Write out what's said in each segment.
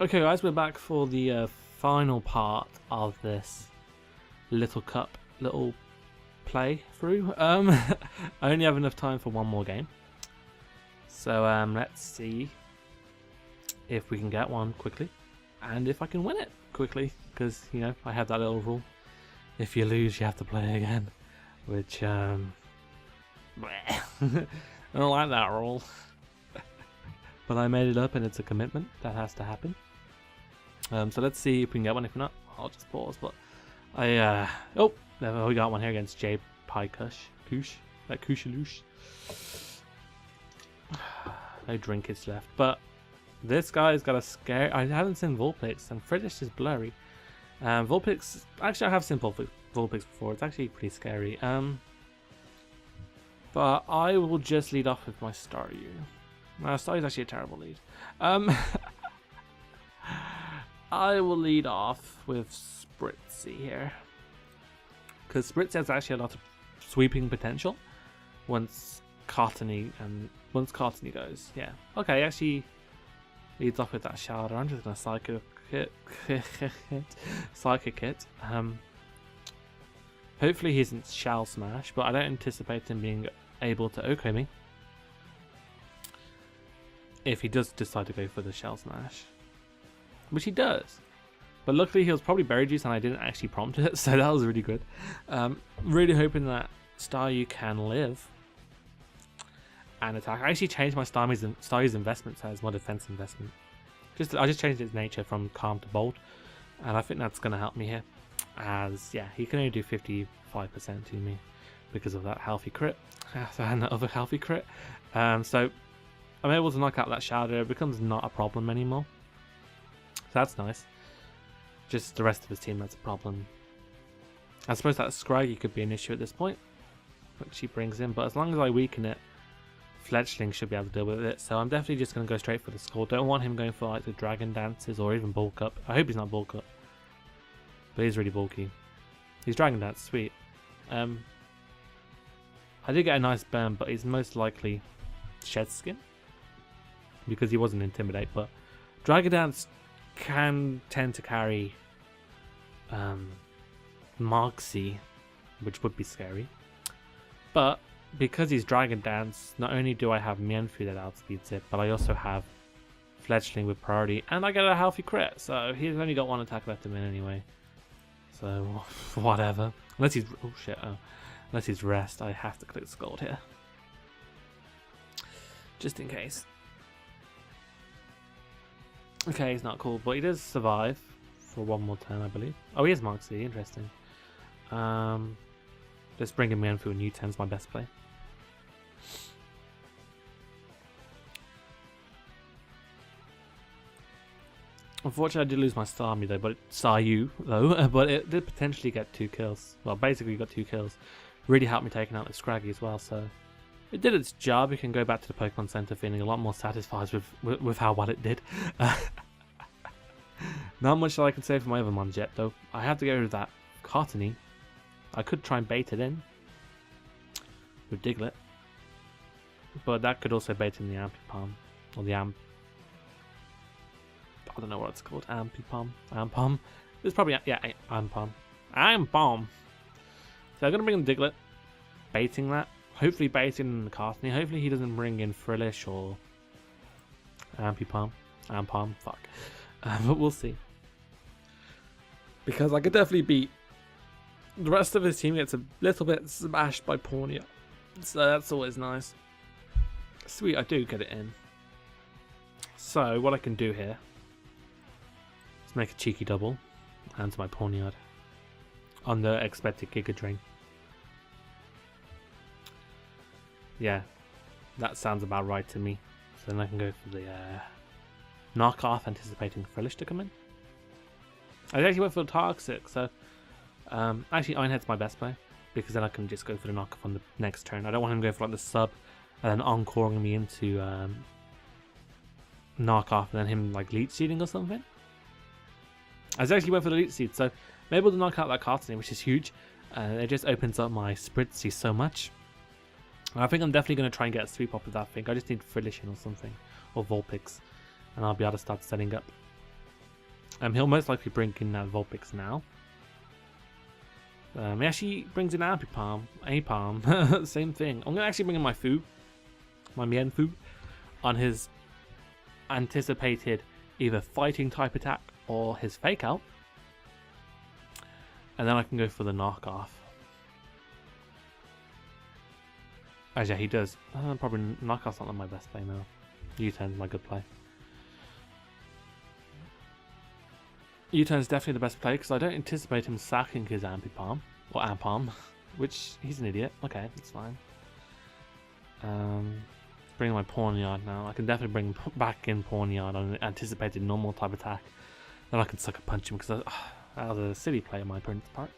Okay guys, we're back for the final part of this little play through. I only have enough time for one more game. So let's see if we can get one quickly and if I can win it quickly, because you know I have that little rule. If you lose you have to play again, which I don't like that rule. But I made it up and it's a commitment that has to happen. So let's see if we can get one. If not, I'll just pause. But oh, we got one here against J Pie Kush, like Kushaloosh. No drinkers left, but this guy's got a scare. I haven't seen Vulpix, and Friddish is blurry. Vulpix, actually, I have seen Vulpix before. It's actually pretty scary. But I will just lead off with my Staryu. Staryu is actually a terrible lead. I will lead off with Spritzee here, because Spritzee has actually a lot of sweeping potential once Cottony goes. Yeah. Okay, actually leads off with that Shadow. I'm just gonna Psychic it. Hopefully he isn't Shell Smash, but I don't anticipate him being able to OHKO me if he does decide to go for the Shell Smash, which he does. But luckily he was probably Berry Juice and I didn't actually prompt it, so that was really good. Really hoping that Staryu can live and attack. I actually changed my Staryu's investment so it's more defense investment. I just changed its nature from calm to bold, and I think that's going to help me here, as yeah, he can only do 55% to me because of that healthy crit and that other healthy crit. So I'm able to knock out that Shadow. It becomes not a problem anymore, so that's nice. Just the rest of his team that's a problem. I suppose that Scraggy could be an issue at this point, which he brings in, but as long as I weaken it, Fletchling should be able to deal with it. So I'm definitely just going to go straight for the skull. Don't want him going for like the Dragon Dances or even Bulk Up. I hope he's not Bulk Up, but he's really bulky. He's Dragon Dance, sweet. I did get a nice burn, but he's most likely Shed Skin because he wasn't Intimidate. But Dragon Dance can tend to carry Moxie, which would be scary. But because he's Dragon Dance, not only do I have Mienfoo that outspeeds it, but I also have Fletchling with priority, and I get a healthy crit, so he's only got one attack left to win anyway. So, whatever. Unless he's... oh shit, oh. Unless he's Rest, I have to click Scald here. Just in case. Okay, he's not cool, but he does survive for one more turn, I believe. Oh, he is Moxie, interesting. Just bringing Mienfoo and U-10's my best play. Unfortunately, I did lose my Starmie though, but it did potentially get 2 kills. Well, basically got 2 kills. Really helped me taking out the Scraggy as well, so it did its job. You can go back to the Pokemon Center feeling a lot more satisfied with how well it did. Not much that I can say for my other mons yet, though. I have to get rid of that Cottony. I could try and bait it in with Diglett, but that could also bait in the Ampipom, or the I don't know what it's called. Ampom. It's probably, yeah, Ampom. So I'm gonna bring in Diglett, baiting that. Hopefully baiting in the Cottony. Hopefully he doesn't bring in Frillish or Ampom. Fuck. But we'll see. Because I could definitely beat. The rest of his team gets a little bit smashed by Pawnia, so that's always nice. Sweet, I do get it in. So what I can do here is make a cheeky double and my Pawniard on the expected Giga Drain. Yeah, that sounds about right to me. So then I can go for the knockoff, anticipating Frillish to come in. I actually went for the Toxic, so actually Ironhead's my best play, because then I can just go for the knockoff on the next turn. I don't want him to go for like the sub and then encoring me into knockoff and then him like leech seeding or something. I actually went for the leech seed, so I'm able to knock out that Cottony, which is huge. It just opens up my Spritzee so much. I think I'm definitely going to try and get a sweep up with that thing. I just need Frillish or something, or Vulpix, and I'll be able to start setting up He'll most likely bring in Vulpix now. He actually brings in Apalm, same thing. I'm gonna actually bring in my Mienfoo, on his anticipated either fighting type attack or his fake out, and then I can go for the knockoff. As yeah, he does. Probably knockoff's not my best play now. U-turn's my good play. U-turn's definitely the best play because I don't anticipate him sacking his Ambipalm or Ampalm, which he's an idiot. Okay, that's fine. Bring in my Pawniard now. I can definitely bring back in Pawniard on an anticipated normal type attack. Then I can sucker punch him because that was a silly play on my opponent's part.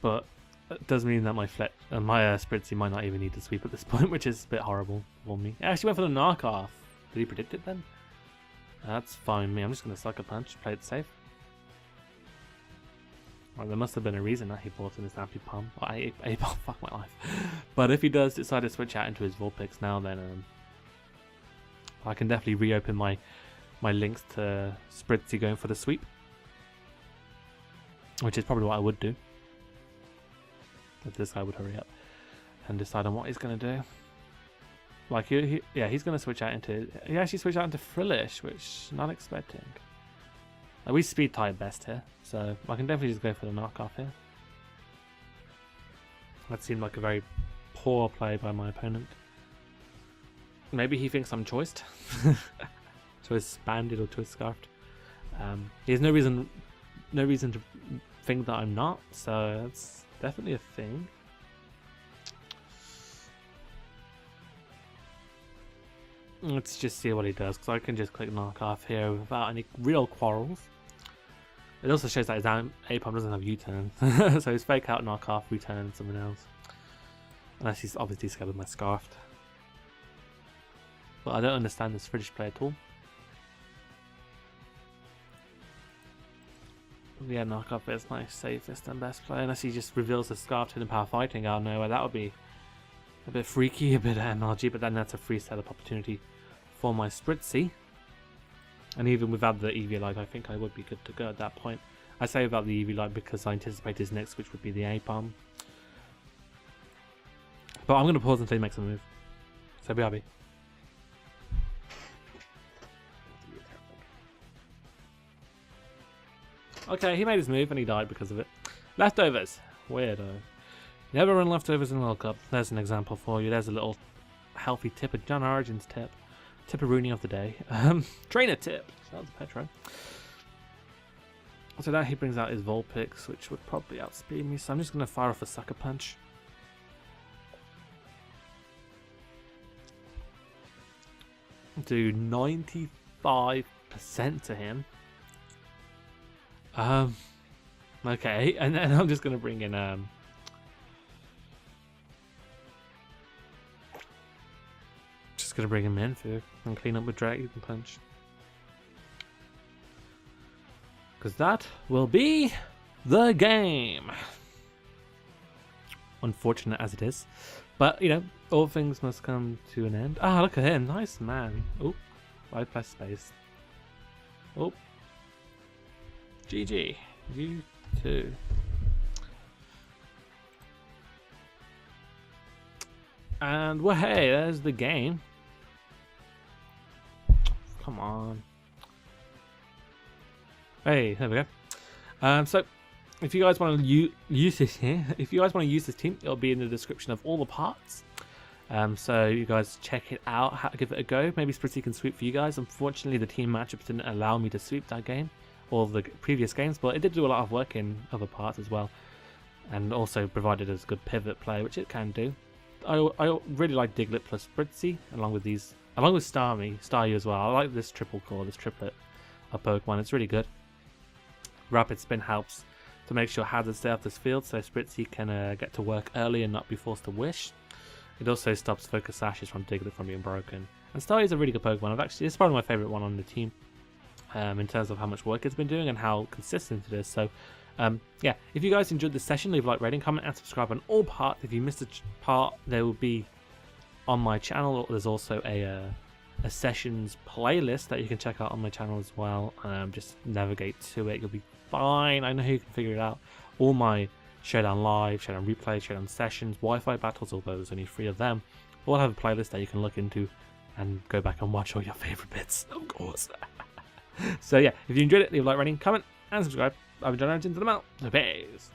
But it does mean that my Spritzee might not even need to sweep at this point, which is a bit horrible for me. I actually went for the knockoff. Did he predict it then? That's fine with me. I'm just going to sucker punch, play it safe. Well, there must have been a reason that he bought in his Ambipalm. Or Apalm, fuck my life. But if he does decide to switch out into his Vulpix now, then I can definitely reopen my links to Spritzee going for the sweep. Which is probably what I would do. If this guy would hurry up and decide on what he's going to do. Like, he's going to switch out into... He actually switched out into Frillish, which not expecting. Like, we speed type best here, so I can definitely just go for the knockoff here. That seemed like a very poor play by my opponent. Maybe he thinks I'm choiced. Choice banded or choice scarfed. He has no reason to think that I'm not, so that's definitely a thing. Let's just see what he does, because I can just click knockoff here without any real quarrels. It also shows that his Apalm doesn't have U-turn, so his fake out knockoff returns something else. Unless he's obviously scared of my Scarfed. But I don't understand this British play at all. Yeah, knockoff is my safest and best play, unless he just reveals the Scarfed hidden power fighting out of nowhere. That would be a bit freaky, a bit MLG, but then that's a free setup opportunity for my Spritzee. And even without the EV Light, I think I would be good to go at that point. I say without the EV Light because I anticipate his next switch would be the Apalm. But I'm going to pause until he makes a move. So BRB. Okay, he made his move and he died because of it. Leftovers. Weirdo. Never run leftovers in World Cup. There's an example for you. There's a little healthy tip, a JohnOrigins tip. Tipperoonie of the day. Trainer tip. That was Petro. So now he brings out his Vulpix, which would probably outspeed me. So I'm just going to fire off a sucker punch. Do 95% to him. Okay, and then I'm just going to bring in just going to bring him in and clean up with Dragon Punch. Because that will be the game. Unfortunate as it is. But, you know, all things must come to an end. Ah, look at him. Nice man. Oh, I pressed space. Oh. GG. You too. And, well, hey, there's the game. Come on. Hey, there we go. So, if you guys want to use this here, if you guys want to use this team, it'll be in the description of all the parts. So you guys check it out, give it a go. Maybe Spritzee can sweep for you guys. Unfortunately, the team matchup didn't allow me to sweep that game, or the previous games, but it did do a lot of work in other parts as well, and also provided us good pivot play, which it can do. I really like Diglett plus Spritzee, along with Staryu as well. I like this triple core, this triplet of Pokemon. It's really good. Rapid Spin helps to make sure hazards stay off this field, so Spritzee can get to work early and not be forced to wish. It also stops Focus Sashes from Diglett from being broken. And Staryu is a really good Pokemon. It's probably my favourite one on the team in terms of how much work it's been doing and how consistent it is. So yeah, if you guys enjoyed this session, leave a like, rating, comment and subscribe on all parts. If you missed a part, there will be on my channel. There's also a a sessions playlist that you can check out on my channel as well. Just navigate to it, you'll be fine. I know you can figure it out. All my Showdown Live, Showdown Replay, Showdown Sessions, Wi-Fi battles, although there's only 3 of them, all have a playlist that you can look into and go back and watch all your favourite bits, of course. So yeah, if you enjoyed it, leave a like, rating, comment, and subscribe. I've been JohnOrigins, and I'm out. Peace.